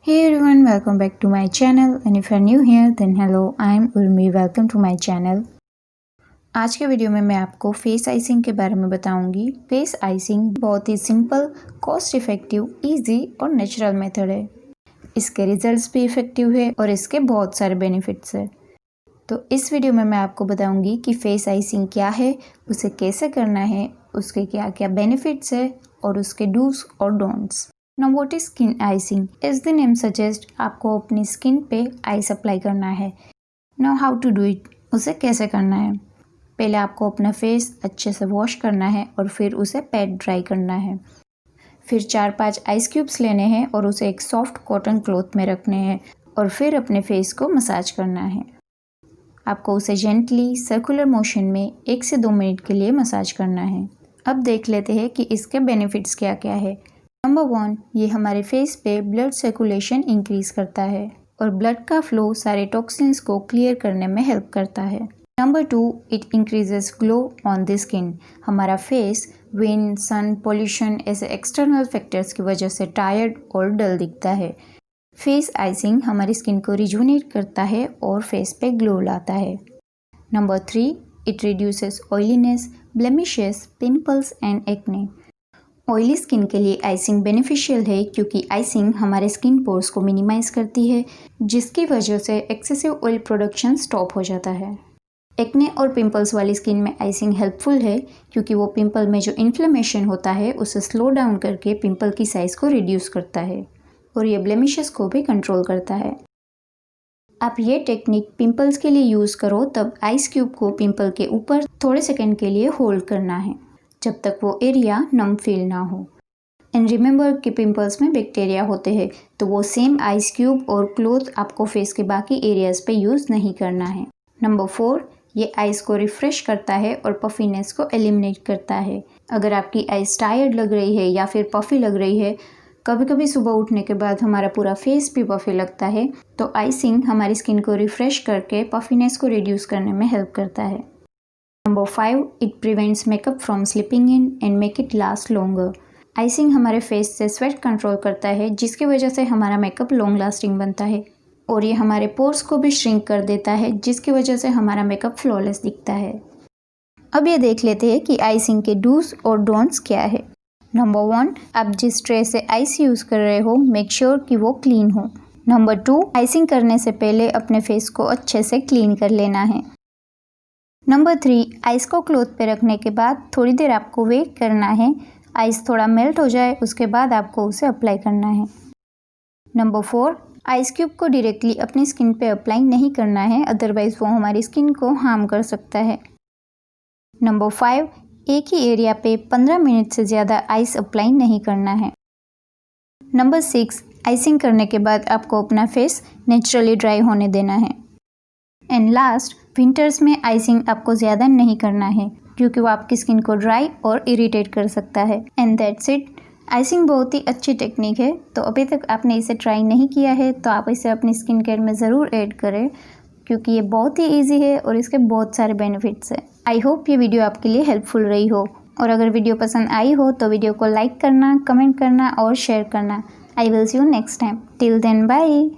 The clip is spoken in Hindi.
Hey everyone, welcome back to my channel and if you are new here then hello, I am Urmi, welcome to my channel। आज के वीडियो में मैं आपको फेस आइसिंग के बारे में बताऊंगी। फेस आइसिंग बहुत ही सिंपल, कॉस्ट इफेक्टिव, इजी और नेचुरल मेथड है। इसके रिजल्ट्स भी इफेक्टिव है और इसके बहुत सारे बेनिफिट्स है। तो इस वीडियो में मैं आपको बताऊंगी कि फेस आइसिंग क्या है, उसे कैसे करना है, उसके क्या क्या बेनिफिट्स है और उसके डूज और don'ts. Now what is skin icing? As the name suggest, आपको अपनी स्किन पे आइस अप्लाई करना है। Now how to do it, उसे कैसे करना है? पहले आपको अपना फेस अच्छे से वॉश करना है और फिर उसे पैट ड्राई करना है। फिर 4-5 आइस क्यूब्स लेने हैं और उसे एक सॉफ्ट कॉटन क्लॉथ में रखने हैं और फिर अपने फेस को मसाज करना है। आपको उसे जेंटली सर्कुलर मोशन में 1 से 2 मिनट के लिए मसाज करना है। अब देख लेते हैं कि इसके बेनिफिट्स क्या क्या है। नंबर 1, ये हमारे फेस पे ब्लड सर्कुलेशन इंक्रीज करता है और ब्लड का फ्लो सारे टॉक्सिन्स को क्लियर करने में हेल्प करता है। Number 2, it increases glow on the skin. हमारा फेस विंड, सन, पोल्यूशन ऐसे एक्सटर्नल फैक्टर्स की वजह से टायर्ड और डल दिखता है। फेस आइसिंग हमारी स्किन को रिजुवनेट करता है और फेस पे ग्लो लाता है। Number 3, it reduces oiliness, blemishes, pimples and acne. Oily skin के लिए आइसिंग बेनिफिशियल है क्योंकि आइसिंग हमारे स्किन पोर्स को मिनिमाइज करती है, जिसकी वजह से एक्सेसिव ऑयल प्रोडक्शन स्टॉप हो जाता है। एक्ने और पिंपल्स वाली स्किन में आइसिंग हेल्पफुल है क्योंकि वो पिंपल में जो इन्फ्लेमेशन होता है उसे स्लो डाउन करके पिंपल की साइज को रिड्यूस करता है और ये ब्लेमिशेस को भी कंट्रोल करता है। आप ये टेक्निक पिंपल्स के लिए यूज़ करो तब आइस क्यूब को पिंपल के ऊपर थोड़े सेकेंड के लिए होल्ड करना है जब तक वो एरिया नम फील ना हो। एंड रिमेंबर कि पिंपल्स में बैक्टीरिया होते हैं तो वो सेम आइस क्यूब और क्लॉथ आपको फेस के बाकी एरियाज पे यूज़ नहीं करना है। नंबर 4, ये आइस को रिफ्रेश करता है और पफीनेस को एलिमिनेट करता है। अगर आपकी आइस टायर्ड लग रही है या फिर पफी लग रही है, कभी कभी सुबह उठने के बाद हमारा पूरा फेस भी पफी लगता है, तो आइसिंग हमारी स्किन को रिफ्रेश करके पफीनेस को रिड्यूस करने में हेल्प करता है। Number 5, it prevents makeup from slipping in and make it last longer. Icing हमारे फेस से स्वेट कंट्रोल करता है जिसकी वजह से हमारा मेकअप लॉन्ग लास्टिंग बनता है और ये हमारे पोर्स को भी श्रिंक कर देता है जिसकी वजह से हमारा मेकअप फ्लॉलेस दिखता है। अब ये देख लेते हैं कि आइसिंग के डूज और डोंट्स क्या है। नंबर 1, आप जिस ट्रे से आइस यूज़ कर रहे हो मेक श्योर कि वो क्लीन हो। नंबर 2, आइसिंग करने से पहले अपने फेस को अच्छे से क्लीन कर लेना है। नंबर 3, आइस को क्लॉथ पे रखने के बाद थोड़ी देर आपको वेट करना है, आइस थोड़ा मेल्ट हो जाए उसके बाद आपको उसे अप्लाई करना है। नंबर 4, आइस क्यूब को डायरेक्टली अपनी स्किन पे अप्लाई नहीं करना है, अदरवाइज वो हमारी स्किन को हार्म कर सकता है। नंबर 5, एक ही एरिया पे 15 मिनट से ज़्यादा आइस अप्लाई नहीं करना है। नंबर 6, आइसिंग करने के बाद आपको अपना फेस नेचुरली ड्राई होने देना है। एंड लास्ट, विंटर्स में आइसिंग आपको ज़्यादा नहीं करना है क्योंकि वो आपकी स्किन को ड्राई और इरिटेट कर सकता है। And that's it. आइसिंग बहुत ही अच्छी टेक्निक है, तो अभी तक आपने इसे ट्राई नहीं किया है तो आप इसे अपनी स्किन केयर में ज़रूर ऐड करें क्योंकि ये बहुत ही ईजी है और इसके बहुत सारे बेनिफिट्स हैं। आई होप ये वीडियो आपके लिए हेल्पफुल रही हो और अगर वीडियो पसंद आई हो तो वीडियो को लाइक करना, कमेंट करना और शेयर करना। I will see you next time. Till then bye.